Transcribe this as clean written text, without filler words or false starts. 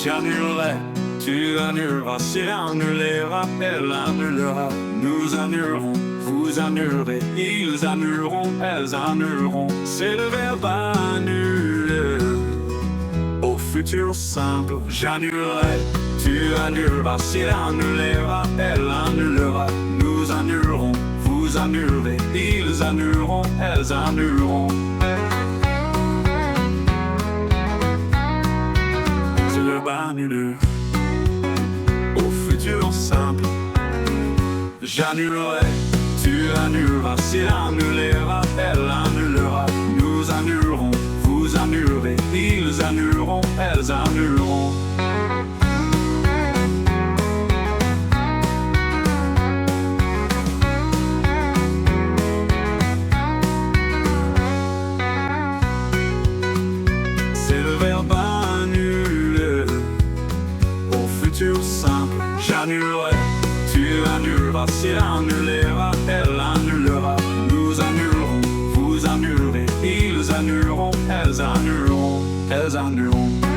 J'annulerai, tu annuleras, c'est annulera, elle annulera. Nous annulerons, vous annulerez, ils annuleront, elles annuleront. C'est le verbe annuler. Au futur simple, j'annulerai, tu annuleras, c'est annulera, elle annulera. Nous annulerons, vous annulerez, ils annuleront, elles annuleront. Annuler. Au futur simple, j'annulerai, tu annuleras, c'est annulera, elle annulera. Nous annulerons, vous annulerez, ils annuleront, elles annuleront. C'est le verbe simple, j'annulerai, tu annuleras, c'est annulera, elle annulera. Nous annulerons, vous annulerez, ils annuleront, elles annuleront, elles annuleront.